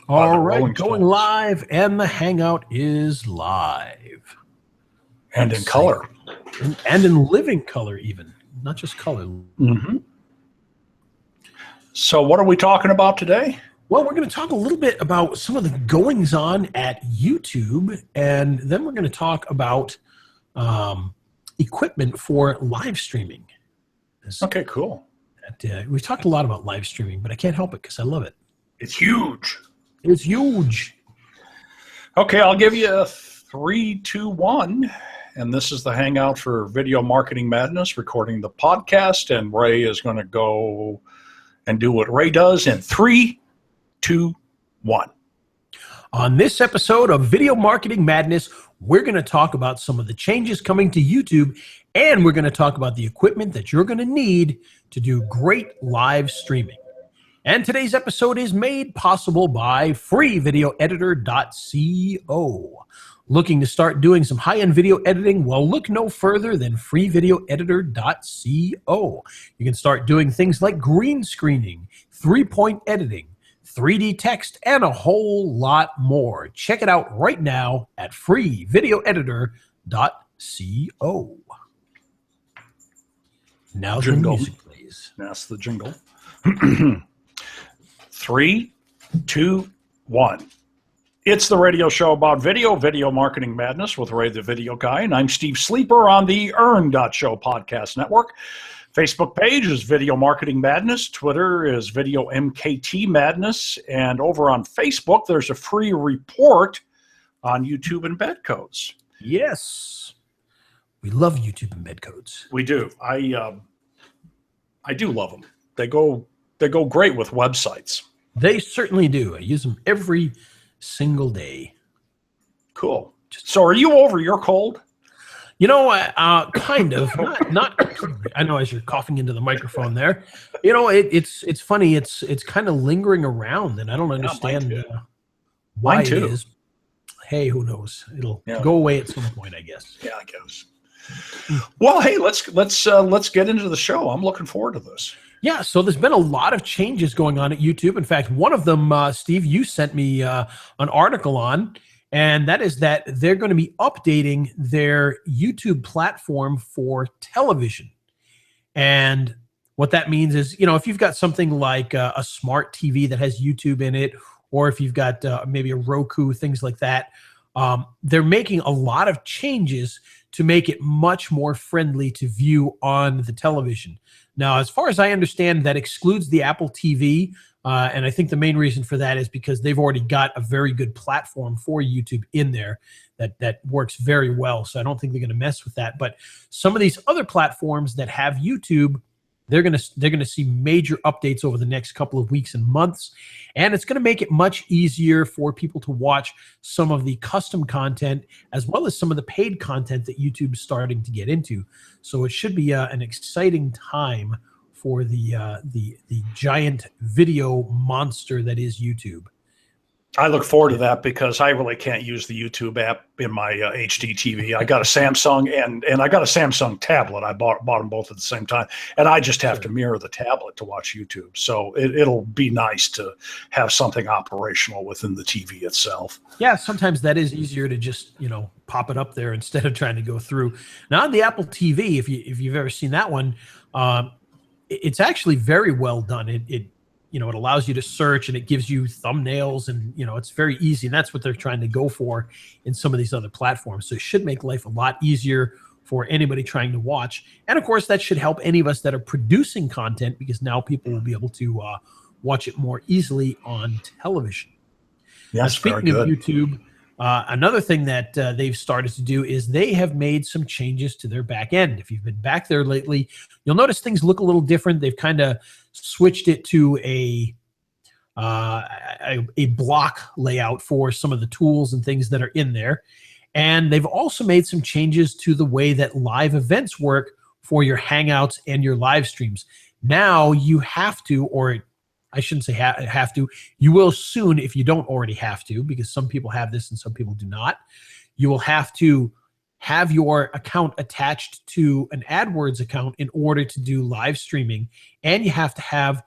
All right, going live, and the Hangout is live. And in color. And in living color even, not just color. Mm-hmm. So what are we talking about today? Well, we're going to talk a little bit about some of the goings-on at YouTube, and then we're going to talk about equipment for live streaming. Okay, cool. We've talked a lot about live streaming, but I can't help it because I love it. It's huge. It's huge. Okay, I'll give you a 3, 2, 1. And this is the Hangout for Video Marketing Madness, recording the podcast. And Ray is going to go and do what Ray does in 3, 2, 1. On this episode of Video Marketing Madness, we're going to talk about some of the changes coming to YouTube, and we're going to talk about the equipment that you're going to need to do great live streaming. And today's episode is made possible by freevideoeditor.co. Looking to start doing some high-end video editing? Well, look no further than freevideoeditor.co. You can start doing things like green screening, three-point editing, 3D text, and a whole lot more. Check it out right now at freevideoeditor.co. Now the music, please. That's the jingle. 3, 2, 1. It's the radio show about video marketing madness with Ray the Video Guy, and I'm Steve Sleeper on the Earn.show podcast network. Facebook page is Video Marketing Madness. Twitter is Video MKT Madness. And over on Facebook, there's a free report on YouTube embed codes. Yes. We love YouTube embed codes. We do. I do love them. They go great with websites. They certainly do. I use them every single day. Cool. So are you over your cold? You know, kind of. Not completely. I know as you're coughing into the microphone there. You know, it's funny. It's kind of lingering around, and I don't understand why it is. Hey, who knows? It'll go away at some point, I guess. Yeah, I guess. Well, hey, let's get into the show. I'm looking forward to this. Yeah, so there's been a lot of changes going on at YouTube. In fact, one of them, Steve, you sent me an article on, and that is that they're going to be updating their YouTube platform for television. And what that means is, you know, if you've got something like a smart TV that has YouTube in it, or if you've got maybe a Roku, things like that, they're making a lot of changes to make it much more friendly to view on the television. Now, as far as I understand, that excludes the Apple TV, and I think the main reason for that is because they've already got a very good platform for YouTube in there that works very well, so I don't think they're going to mess with that. But some of these other platforms that have YouTube, they're going to see major updates over the next couple of weeks and months, and it's going to make it much easier for people to watch some of the custom content as well as some of the paid content that YouTube's starting to get into. So it should be an exciting time for the giant video monster that is YouTube. I look forward to that because I really can't use the YouTube app in my HD TV. I got a Samsung and I got a Samsung tablet. I bought them both at the same time, and I just have to mirror the tablet to watch YouTube. So it'll be nice to have something operational within the TV itself. Yeah, sometimes that is easier to just, you know, pop it up there instead of trying to go through. Now on the Apple TV, if you've ever seen that one, it's actually very well done. It allows you to search and it gives you thumbnails and, you know, it's very easy. And that's what they're trying to go for in some of these other platforms. So it should make life a lot easier for anybody trying to watch. And of course, that should help any of us that are producing content because now people will be able to watch it more easily on television. Yes, speaking of YouTube, another thing that they've started to do is they have made some changes to their back end. If you've been back there lately, you'll notice things look a little different. They've kind of switched it to a block layout for some of the tools and things that are in there. And they've also made some changes to the way that live events work for your Hangouts and your live streams. Now you have to, or I shouldn't say have to. You will soon if you don't already have to, because some people have this and some people do not. You will have to have your account attached to an AdWords account in order to do live streaming, and you have to have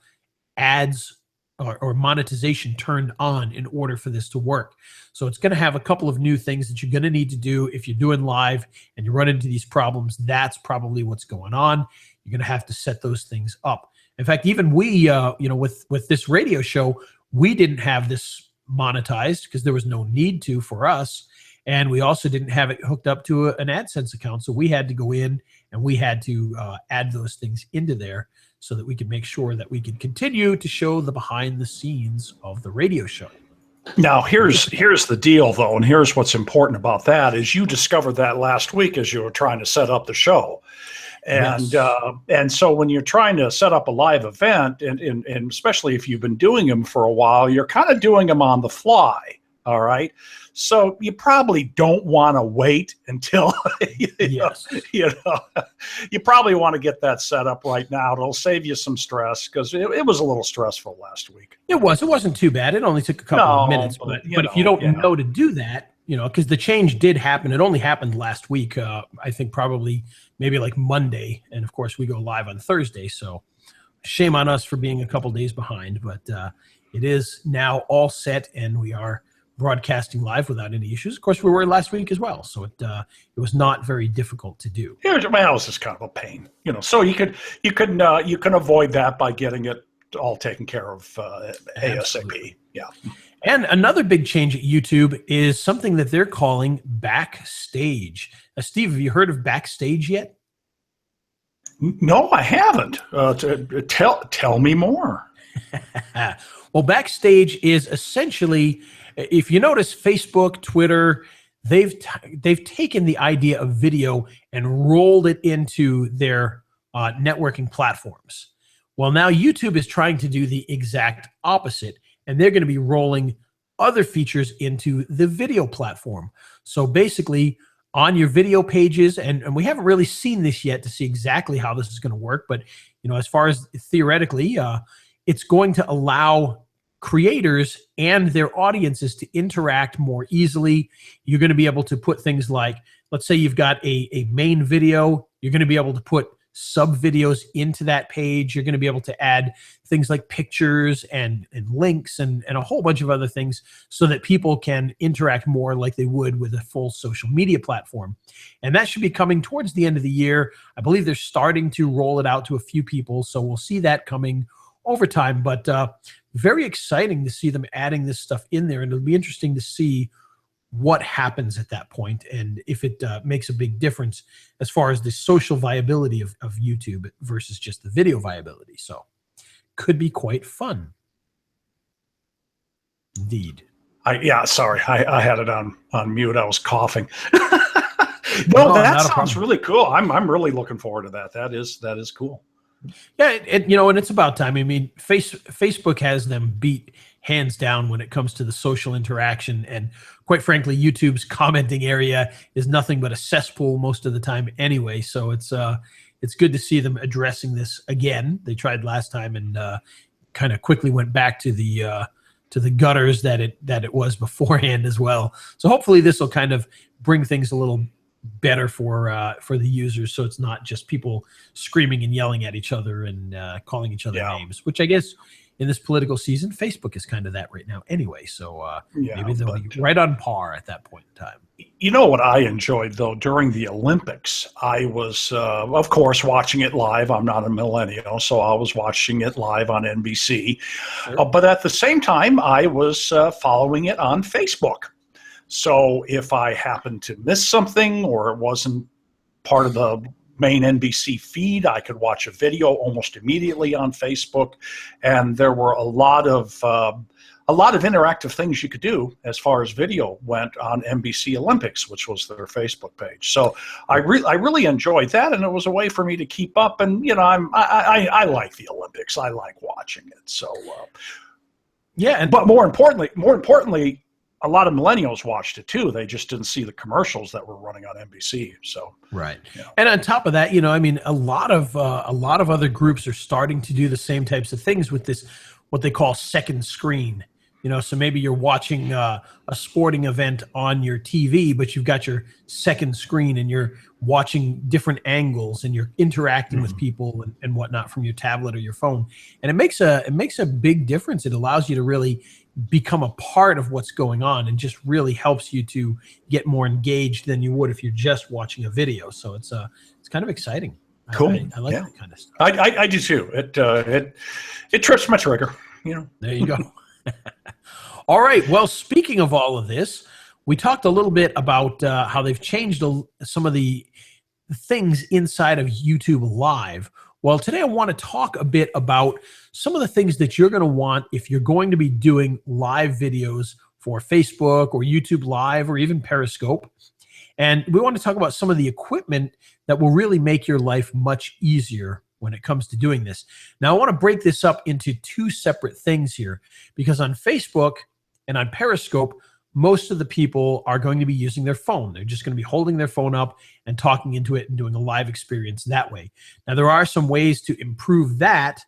ads or monetization turned on in order for this to work. So it's going to have a couple of new things that you're going to need to do if you're doing live and you run into these problems. That's probably what's going on. You're going to have to set those things up. In fact, even we, with this radio show, we didn't have this monetized because there was no need to for us. And we also didn't have it hooked up to an AdSense account. So we had to go in and we had to add those things into there so that we could make sure that we could continue to show the behind the scenes of the radio show. Now, here's the deal, though, and here's what's important about that is you discovered that last week as you were trying to set up the show. And Yes. and so when you're trying to set up a live event, and especially if you've been doing them for a while, you're kind of doing them on the fly, all right? So you probably don't want to wait until, Yes. you probably want to get that set up right now. It'll save you some stress because it was a little stressful last week. It wasn't too bad. It only took a couple of minutes. But if you don't know to do that, because the change did happen. It only happened last week. I think probably maybe like Monday. And of course we go live on Thursday. So shame on us for being a couple days behind, but it is now all set and we are broadcasting live without any issues. Of course, we were last week as well, so it was not very difficult to do. Yeah, it was just kind of a pain, So you can avoid that by getting it all taken care of ASAP. Absolutely. Yeah. And another big change at YouTube is something that they're calling Backstage. Steve, have you heard of Backstage yet? No, I haven't. Tell me more. Well, Backstage is essentially, if you notice, Facebook, Twitter, they've taken the idea of video and rolled it into their networking platforms. Well, now YouTube is trying to do the exact opposite, and they're going to be rolling other features into the video platform. So basically, on your video pages, and we haven't really seen this yet to see exactly how this is going to work, but as far as theoretically, it's going to allow creators and their audiences to interact more easily. You're going to be able to put things like, let's say you've got a main video, you're going to be able to put sub videos into that page. You're going to be able to add things like pictures and links and a whole bunch of other things so that people can interact more like they would with a full social media platform. And that should be coming towards the end of the year. I believe they're starting to roll it out to a few people. So we'll see that coming over time, but very exciting to see them adding this stuff in there. And it'll be interesting to see what happens at that point and if it makes a big difference as far as the social viability of YouTube versus just the video viability. So could be quite fun. Indeed. Sorry. I had it on mute. I was coughing. No, that sounds really cool. I'm really looking forward to that. That is cool. Yeah, and it's about time. I mean, Facebook has them beat hands down when it comes to the social interaction, and quite frankly, YouTube's commenting area is nothing but a cesspool most of the time anyway. So it's good to see them addressing this again. They tried last time and kind of quickly went back to the gutters that it was beforehand as well. So hopefully this will kind of bring things a little better for the users, so it's not just people screaming and yelling at each other and calling each other names, which I guess in this political season, Facebook is kind of that right now anyway. So maybe they'll be right on par at that point in time. You know what I enjoyed, though, during the Olympics? I was, of course, watching it live. I'm not a millennial, so I was watching it live on NBC. Sure. But at the same time, I was following it on Facebook. So if I happened to miss something or it wasn't part of the main NBC feed, I could watch a video almost immediately on Facebook. And there were a lot of interactive things you could do as far as video went on NBC Olympics, which was their Facebook page. So I really enjoyed that, and it was a way for me to keep up. And I like the Olympics. I like watching it. So but more importantly. A lot of millennials watched it too. They just didn't see the commercials that were running on NBC. So right, and on top of that, a lot of other groups are starting to do the same types of things with this, what they call second screen, So maybe you're watching a sporting event on your TV, but you've got your second screen and you're watching different angles and you're interacting with people and whatnot from your tablet or your phone. And it makes a big difference. It allows you to really become a part of what's going on and just really helps you to get more engaged than you would if you're just watching a video. So it's kind of exciting. Cool. I like that kind of stuff. I do too. It trips my trigger. There you go. All right. Well, speaking of all of this, we talked a little bit about how they've changed some of the things inside of YouTube Live. Well, today I want to talk a bit about some of the things that you're going to want if you're going to be doing live videos for Facebook or YouTube Live or even Periscope. And we want to talk about some of the equipment that will really make your life much easier when it comes to doing this. Now, I want to break this up into two separate things here, because on Facebook and on Periscope, most of the people are going to be using their phone. They're just going to be holding their phone up and talking into it and doing a live experience that way. Now, there are some ways to improve that,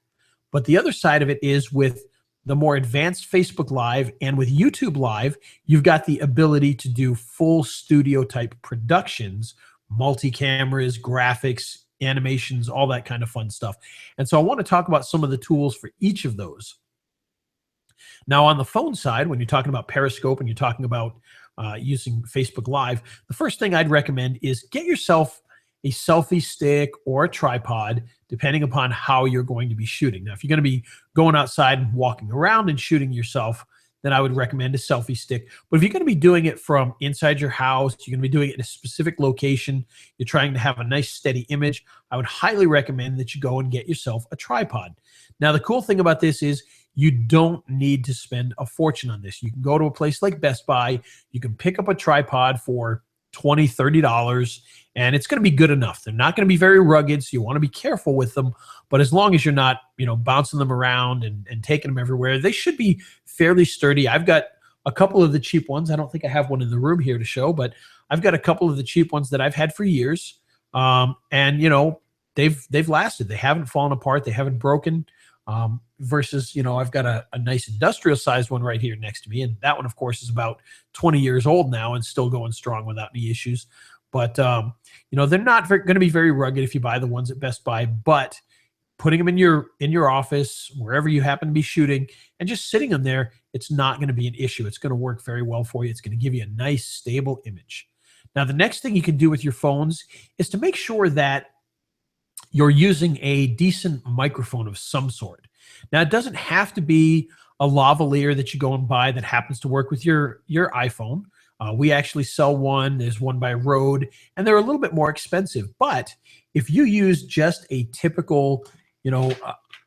but the other side of it is with the more advanced Facebook Live and with YouTube Live, you've got the ability to do full studio type productions, multi-cameras, graphics, animations, all that kind of fun stuff. And so I want to talk about some of the tools for each of those. Now, on the phone side, when you're talking about Periscope and you're talking about using Facebook Live, the first thing I'd recommend is get yourself a selfie stick or a tripod, depending upon how you're going to be shooting. Now, if you're going to be going outside and walking around and shooting yourself, then I would recommend a selfie stick. But if you're going to be doing it from inside your house, you're going to be doing it in a specific location, you're trying to have a nice steady image, I would highly recommend that you go and get yourself a tripod. Now, the cool thing about this is you don't need to spend a fortune on this. You can go to a place like Best Buy, you can pick up a tripod for $20, $30, and it's going to be good enough. They're not going to be very rugged, so you want to be careful with them. But as long as you're not, bouncing them around and taking them everywhere, they should be fairly sturdy. I've got a couple of the cheap ones. I don't think I have one in the room here to show, but I've got a couple of the cheap ones that I've had for years. And they've lasted. They haven't fallen apart. They haven't broken. Versus, I've got a nice industrial sized one right here next to me. And that one, of course, is about 20 years old now and still going strong without any issues. But, they're not going to be very rugged if you buy the ones at Best Buy, but putting them in your office, wherever you happen to be shooting, and just sitting them there, it's not going to be an issue. It's going to work very well for you. It's going to give you a nice, stable image. Now, the next thing you can do with your phones is to make sure that you're using a decent microphone of some sort. Now, it doesn't have to be a lavalier that you go and buy that happens to work with your iPhone. We actually sell one. There's one by Rode, and they're a little bit more expensive. But if you use just a typical,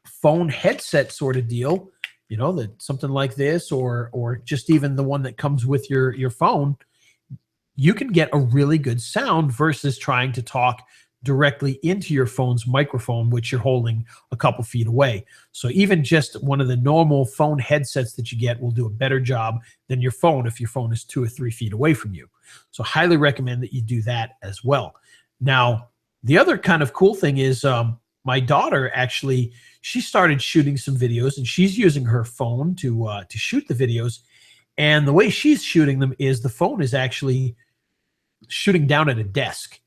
phone headset sort of deal, that something like this, or just even the one that comes with your phone, you can get a really good sound versus trying to talk directly into your phone's microphone, which you're holding a couple feet away. So even just one of the normal phone headsets that you get will do a better job than your phone if your phone is 2 or 3 feet away from you. So highly recommend that you do that as well. Now, the other kind of cool thing is my daughter actually, she started shooting some videos and she's using her phone to shoot the videos. And the way she's shooting them is the phone is actually shooting down at a desk.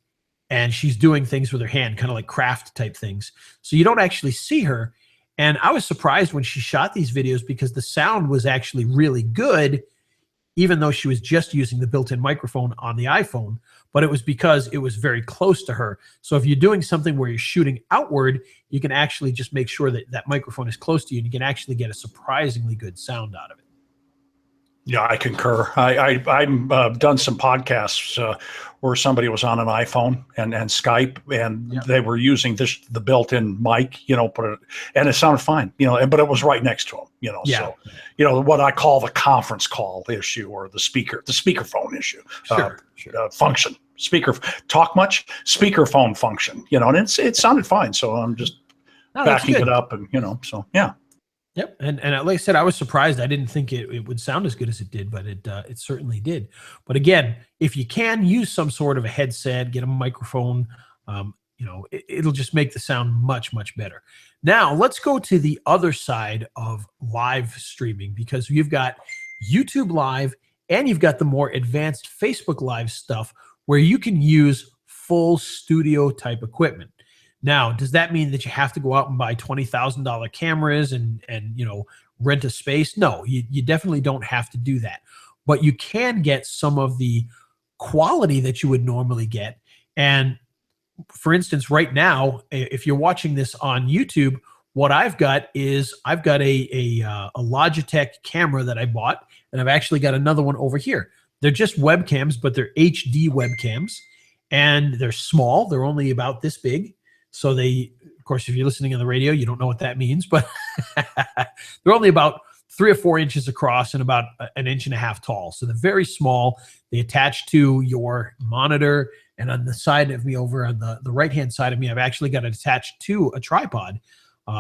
And she's doing things with her hand, kind of like craft type things. So you don't actually see her. And I was surprised when she shot these videos because the sound was actually really good, even though she was just using the built-in microphone on the iPhone. But it was because it was very close to her. So if you're doing something where you're shooting outward, you can actually just make sure that that microphone is close to you and you can actually get a surprisingly good sound out of it. Yeah, I concur. I've done some podcasts where somebody was on an iPhone and Skype, and they were using the built-in mic, and it sounded fine, but it was right next to them, So, what I call the conference call issue or the speakerphone issue, Sure. Function, talk much, speakerphone function, and it sounded fine. So I'm just backing it up and, so yeah. Yep, and like I said, I was surprised. I didn't think it would sound as good as it did, but it certainly did. But again, if you can use some sort of a headset, get a microphone, it'll just make the sound much, much better. Now, let's go to the other side of live streaming, because you've got YouTube Live and you've got the more advanced Facebook Live stuff where you can use full studio type equipment. Now, does that mean that you have to go out and buy $20,000 cameras and rent a space? No, you definitely don't have to do that. But you can get some of the quality that you would normally get. And for instance, right now, if you're watching this on YouTube, what I've got is a Logitech camera that I bought, and I've actually got another one over here. They're just webcams, but they're HD webcams, and they're small. They're only about this big. So they, of course, if you're listening on the radio, you don't know what that means, but they're only about 3 or 4 inches across and about 1.5 inches tall. So they're very small. They attach to your monitor. And on the side of me, over on the right-hand side of me, I've actually got it attached to a tripod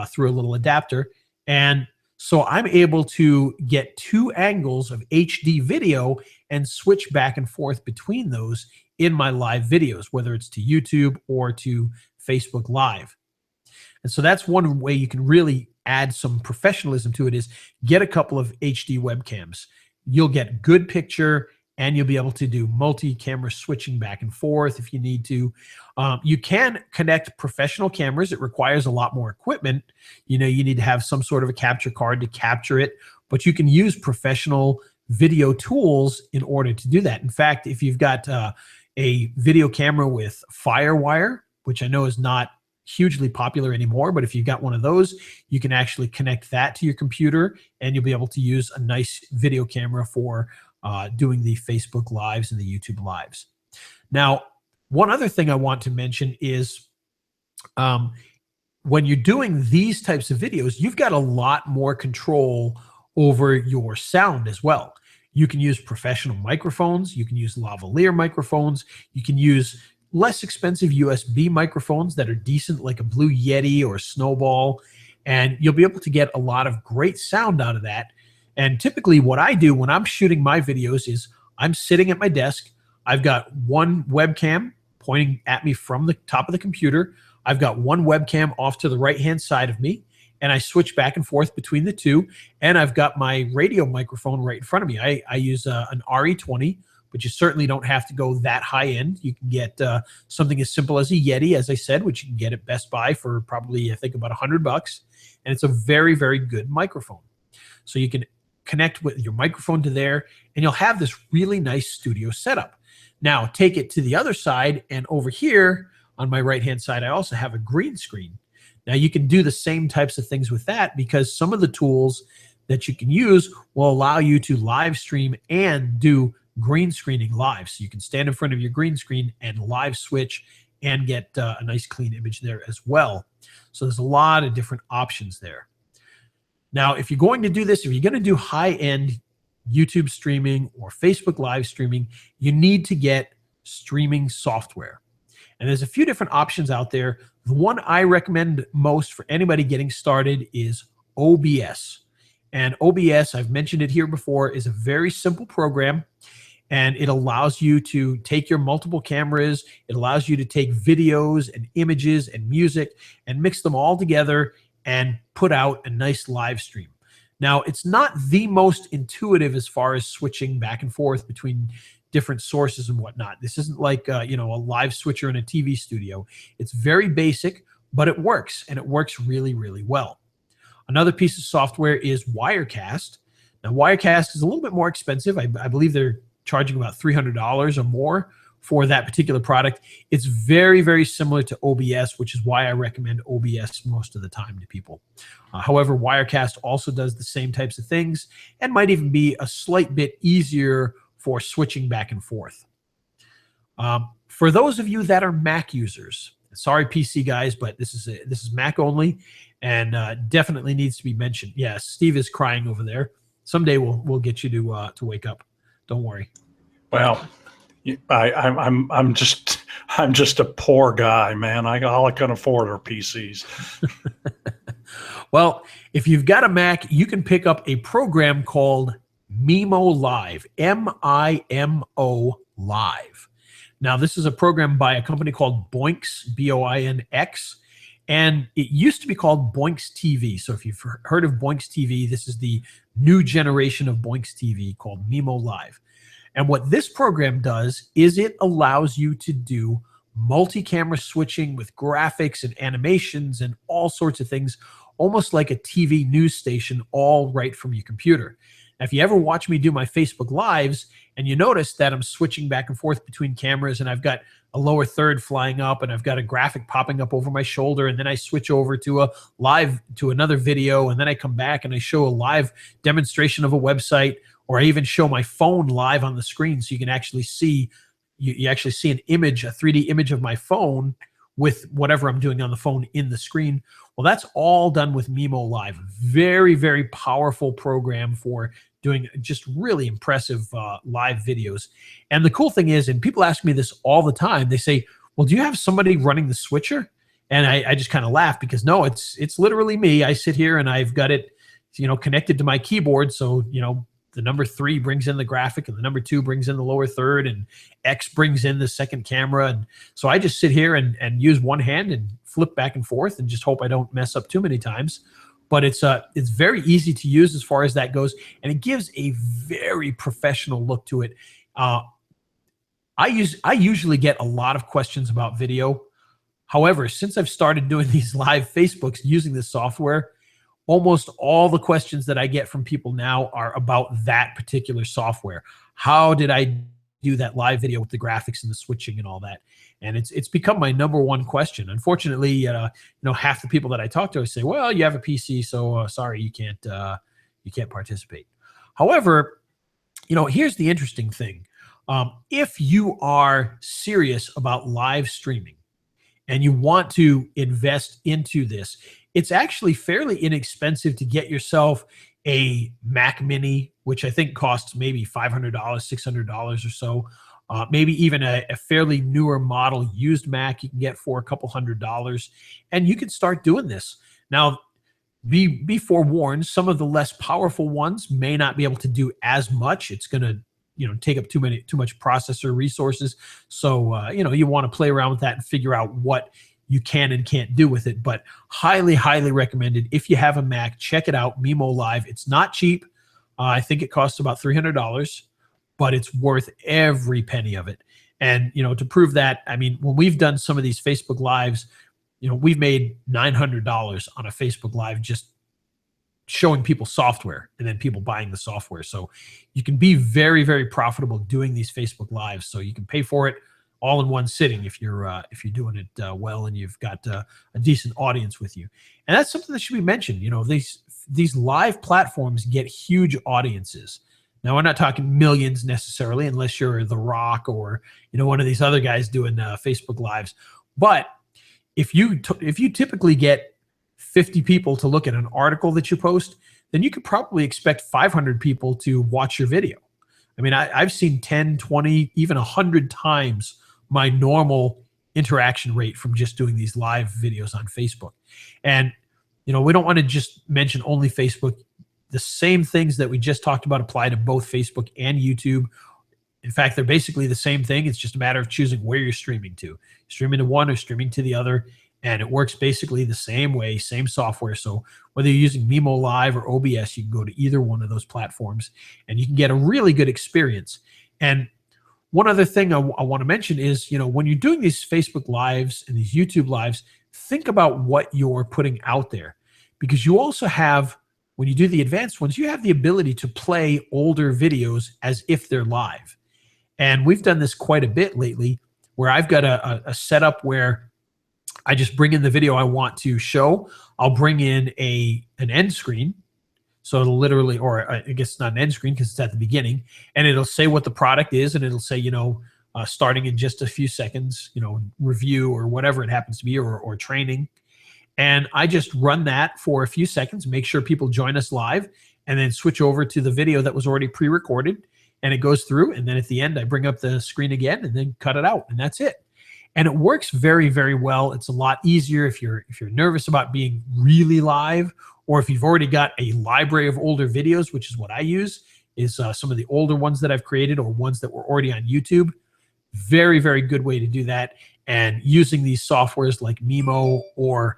through a little adapter. And so I'm able to get 2 angles of HD video and switch back and forth between those in my live videos, whether it's to YouTube or to Facebook Live. And so that's one way you can really add some professionalism to it, is get a couple of HD webcams. You'll get good picture, and you'll be able to do multi-camera switching back and forth if you need to. You can connect professional cameras. It requires a lot more equipment. You need to have some sort of a capture card to capture it, but you can use professional video tools in order to do that. In fact, if you've got a video camera with FireWire, which I know is not hugely popular anymore, but if you've got one of those, you can actually connect that to your computer, and you'll be able to use a nice video camera for doing the Facebook Lives and the YouTube Lives. Now, one other thing I want to mention is when you're doing these types of videos, you've got a lot more control over your sound as well. You can use professional microphones. You can use lavalier microphones. You can use less expensive USB microphones that are decent, like a Blue Yeti or a Snowball, and you'll be able to get a lot of great sound out of that. And typically what I do when I'm shooting my videos is I'm sitting at my desk. I've got one webcam pointing at me from the top of the computer. I've got one webcam off to the right-hand side of me, and I switch back and forth between the two. And I've got my radio microphone right in front of me. I use an RE20, but you certainly don't have to go that high end. You can get something as simple as a Yeti, as I said, which you can get at Best Buy for probably, I think, about $100. And it's a very, very good microphone. So you can connect with your microphone to there, and you'll have this really nice studio setup. Now, take it to the other side, and over here on my right-hand side, I also have a green screen. Now, you can do the same types of things with that, because some of the tools that you can use will allow you to live stream and do green screening live. So you can stand in front of your green screen and live switch and get a nice clean image there as well. So there's a lot of different options there. Now, if you're going to do this, if you're going to do high-end YouTube streaming or Facebook live streaming, you need to get streaming software. And there's a few different options out there. The one I recommend most for anybody getting started is OBS. And OBS, I've mentioned it here before, is a very simple program. And it allows you to take your multiple cameras. It allows you to take videos and images and music and mix them all together and put out a nice live stream. Now, it's not the most intuitive as far as switching back and forth between different sources and whatnot. This isn't like a live switcher in a TV studio. It's very basic, but it works, and it works really, really well. Another piece of software is Wirecast. Now, Wirecast is a little bit more expensive. I believe they're charging about $300 or more for that particular product. It's very, very similar to OBS, which is why I recommend OBS most of the time to people. However, Wirecast also does the same types of things and might even be a slight bit easier for switching back and forth. For those of you that are Mac users, sorry PC guys, but this is Mac only, and definitely needs to be mentioned. Yeah, Steve is crying over there. Someday we'll get you to wake up. Don't worry. Well, I'm just a poor guy, man. All I can afford are PCs. Well, if you've got a Mac, you can pick up a program called Mevo Live, M-I-M-O Live. Now, this is a program by a company called Boinx, B-O-I-N-X, and it used to be called Boinx TV. So if you've heard of Boinx TV, this is the new generation of Boinx TV called Mevo Live. And what this program does is it allows you to do multi-camera switching with graphics and animations and all sorts of things, almost like a TV news station, all right from your computer. Now, if you ever watch me do my Facebook Lives and you notice that I'm switching back and forth between cameras and I've got a lower third flying up and I've got a graphic popping up over my shoulder, and then I switch over to a live to another video, and then I come back and I show a live demonstration of a website, or I even show my phone live on the screen so you can actually see you actually see an image, a 3D image of my phone with whatever I'm doing on the phone in the screen. Well, that's all done with Mevo Live. Very, very powerful program for doing just really impressive live videos. And the cool thing is, and people ask me this all the time, they say, well, do you have somebody running the switcher? And I just kind of laugh because no, it's literally me. I sit here and I've got it, connected to my keyboard. So, the number 3 brings in the graphic, and the number 2 brings in the lower third, and X brings in the second camera. And so I just sit here and use one hand and flip back and forth and just hope I don't mess up too many times. But it's very easy to use as far as that goes, and it gives a very professional look to it. I usually get a lot of questions about video. However, since I've started doing these live Facebooks using this software, almost all the questions that I get from people now are about that particular software. How did I do that live video with the graphics and the switching and all that? And it's become my number one question. Unfortunately, half the people that I talk to, I say, well, you have a PC, so sorry, you can't participate. However, here's the interesting thing. If you are serious about live streaming and you want to invest into this, it's actually fairly inexpensive to get yourself a Mac Mini, which I think costs maybe $500, $600 or so. Maybe even a fairly newer model used Mac you can get for a couple $100s, and you can start doing this. Now, be forewarned, some of the less powerful ones may not be able to do as much. It's going to take up too much processor resources. So you want to play around with that and figure out what you can and can't do with it. But highly, highly recommended. If you have a Mac, check it out, Mevo Live. It's not cheap. I think it costs about $300, but it's worth every penny of it. And, to prove that, I mean, when we've done some of these Facebook Lives, we've made $900 on a Facebook Live just showing people software and then people buying the software. So you can be very, very profitable doing these Facebook Lives. So you can pay for it all in one sitting if you're doing it well and you've got a decent audience with you. And that's something that should be mentioned. These live platforms get huge audiences. Now, we're not talking millions necessarily, unless you're The Rock or one of these other guys doing Facebook Lives. But if you typically get 50 people to look at an article that you post, then you could probably expect 500 people to watch your video. I mean, I've seen 10, 20, even 100 times my normal interaction rate from just doing these live videos on Facebook. And, we don't want to just mention only Facebook. The same things that we just talked about apply to both Facebook and YouTube. In fact, they're basically the same thing. It's just a matter of choosing where you're streaming to. Streaming to one or streaming to the other. And it works basically the same way, same software. So whether you're using Mevo Live or OBS, you can go to either one of those platforms and you can get a really good experience. And one other thing I want to mention is, when you're doing these Facebook Lives and these YouTube Lives, think about what you're putting out there. Because you also have, when you do the advanced ones, you have the ability to play older videos as if they're live. And we've done this quite a bit lately, where I've got a setup where I just bring in the video I want to show. I'll bring in an end screen. So it'll literally, or I guess it's not an end screen because it's at the beginning, and it'll say what the product is, and it'll say, starting in just a few seconds, review or whatever it happens to be, or training. And I just run that for a few seconds, make sure people join us live, and then switch over to the video that was already pre-recorded, and it goes through. And then at the end, I bring up the screen again and then cut it out, and that's it. And it works very, very well. It's a lot easier if you're nervous about being really live, or if you've already got a library of older videos, which is what I use, is some of the older ones that I've created or ones that were already on YouTube. Very, very good way to do that. And using these softwares like Mevo or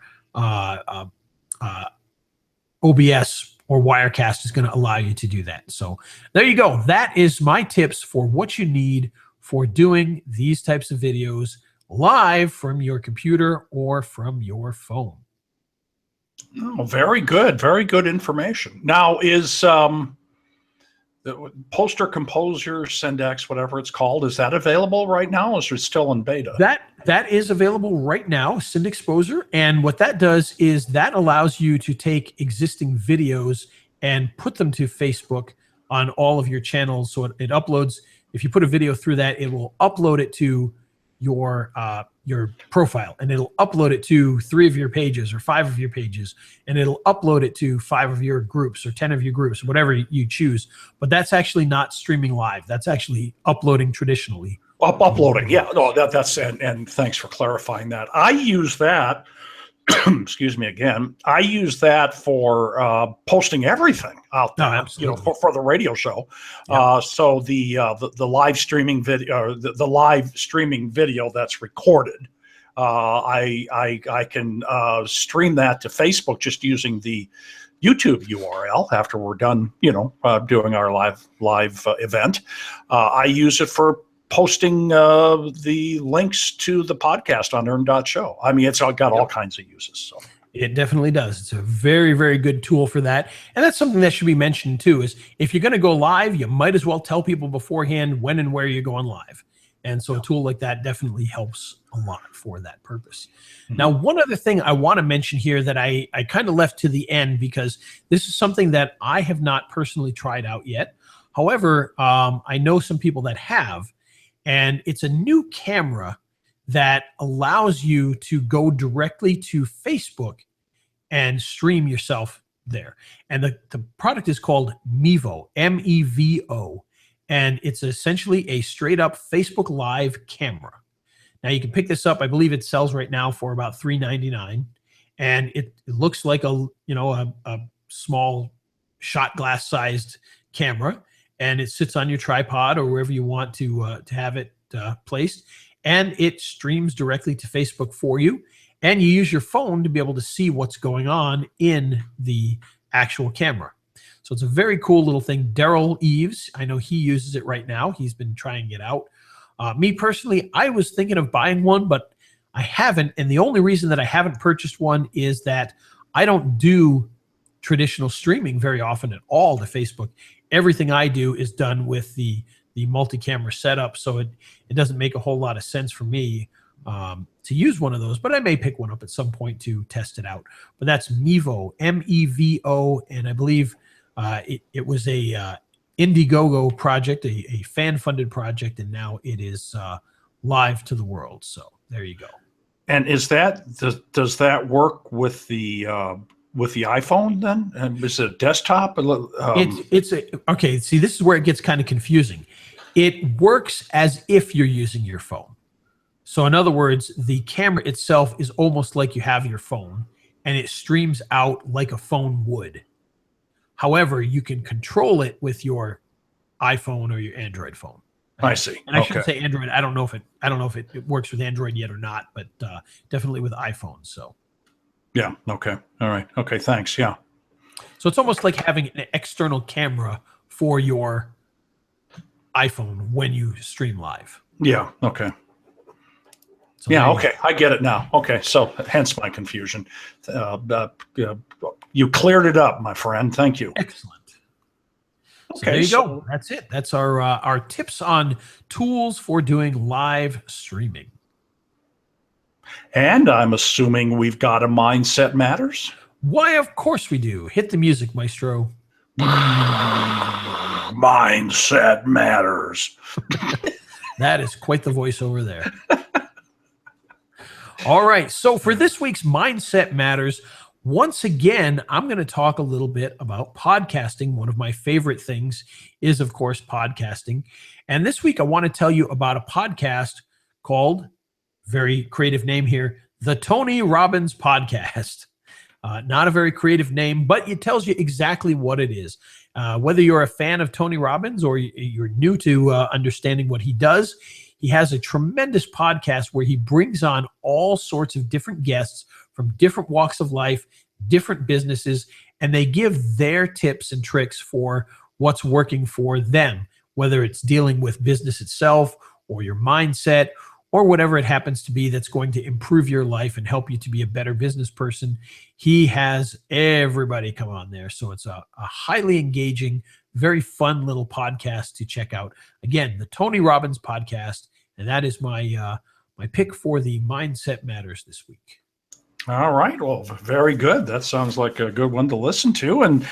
OBS or Wirecast is going to allow you to do that. So there you go. That is my tips for what you need for doing these types of videos live from your computer or from your phone. Oh, very good. Very good information. Now, is the Poster Composer, Sendex, whatever it's called, is that available right now, or is it still in beta? That is available right now, Exposure. And what that does is that allows you to take existing videos and put them to Facebook on all of your channels. So it uploads, if you put a video through that, it will upload it to your profile, and it'll upload it to 3 of your pages or 5 of your pages, and it'll upload it to 5 of your groups or 10 of your groups, whatever you choose. But that's actually not streaming live. That's actually uploading traditionally. Uploading, yeah. No, that's and thanks for clarifying that. I use that. Excuse me again. I use that for posting everything out there. For the radio show. Yeah. So the live streaming video, the live streaming video that's recorded, I can stream that to Facebook just using the YouTube URL after we're done. Doing our live event. I use it for posting the links to the podcast on earn.show. I mean, it's got all kinds of uses. So it definitely does. It's a very, very good tool for that. And that's something that should be mentioned too, is if you're going to go live, you might as well tell people beforehand when and where you're going live. And so a tool like that definitely helps a lot for that purpose. Mm-hmm. Now, one other thing I want to mention here that I kind of left to the end, because this is something that I have not personally tried out yet. However, I know some people that have. And it's a new camera that allows you to go directly to Facebook and stream yourself there. And the product is called Mevo, M-E-V-O. And it's essentially a straight up Facebook Live camera. Now you can pick this up. I believe it sells right now for about $3.99. And it looks like a small shot glass sized camera. And it sits on your tripod or wherever you want to have it placed. And it streams directly to Facebook for you. And you use your phone to be able to see what's going on in the actual camera. So it's a very cool little thing. Daryl Eves, I know he uses it right now. He's been trying it out. Me personally, I was thinking of buying one, but I haven't. And the only reason that I haven't purchased one is that I don't do traditional streaming very often at all to Facebook. Everything I do is done with the multi-camera setup, so it doesn't make a whole lot of sense for me to use one of those, but I may pick one up at some point to test it out. But that's Mevo, M-E-V-O, and I believe it was a Indiegogo project, a fan-funded project, and now it is live to the world. So there you go. And does that work with the iPhone then? And is it a desktop? Okay. See, this is where it gets kind of confusing. It works as if you're using your phone. So in other words, the camera itself is almost like you have your phone, and it streams out like a phone would. However, you can control it with your iPhone or your Android phone. I see. And I shouldn't say Android. I don't know if it works with Android yet or not, but definitely with iPhones. So. Yeah. Okay. All right. Okay. Thanks. Yeah. So it's almost like having an external camera for your iPhone when you stream live. Yeah. Okay. So yeah. Okay. I get it now. Okay. So hence my confusion. You cleared it up, my friend. Thank you. Excellent. So there you go. That's it. That's our tips on tools for doing live streaming. And I'm assuming we've got a Mindset Matters. Why, of course we do. Hit the music, maestro. Mindset Matters. That is quite the voiceover there. All right. So for this week's Mindset Matters, once again, I'm going to talk a little bit about podcasting. One of my favorite things is, of course, podcasting. And this week, I want to tell you about a podcast called, very creative name here, the Tony Robbins Podcast. Not a very creative name, but it tells you exactly what it is. Whether you're a fan of Tony Robbins or you're new to understanding what he does, He has a tremendous podcast where he brings on all sorts of different guests from different walks of life, different businesses, and they give their tips and tricks for what's working for them, whether it's dealing with business itself or your mindset or whatever it happens to be that's going to improve your life and help you to be a better business person. He has everybody come on there. So it's a highly engaging, very fun little podcast to check out. Again, the Tony Robbins Podcast, and that is my pick for the Mindset Matters this week. All right. Well, very good. That sounds like a good one to listen to. And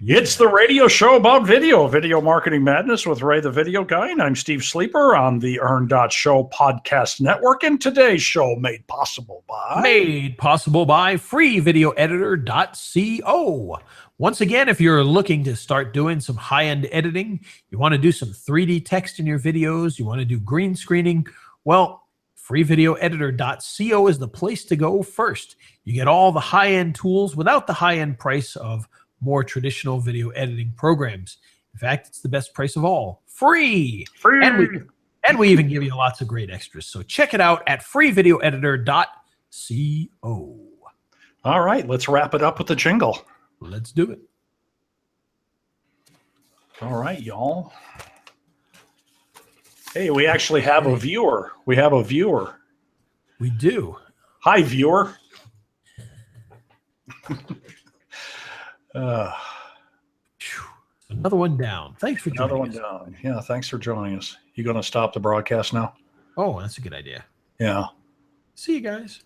it's the radio show about video marketing madness with Ray the Video Guy. And I'm Steve Sleeper on the Show Podcast Network. And today's show made possible by freevideoeditor.co. Once again, if you're looking to start doing some high-end editing, you want to do some 3D text in your videos, you want to do green screening, well, freevideoeditor.co is the place to go first. You get all the high-end tools without the high-end price of more traditional video editing programs. In fact, it's the best price of all. Free. And we even give you lots of great extras. So check it out at freevideoeditor.co. All right, let's wrap it up with the jingle. Let's do it. All right, y'all. Hey, we actually have a viewer. We have a viewer. We do. Hi, viewer. Another one down. Thanks for joining us. Another one down. Yeah, thanks for joining us. You going to stop the broadcast now? Oh, that's a good idea. Yeah. See you guys.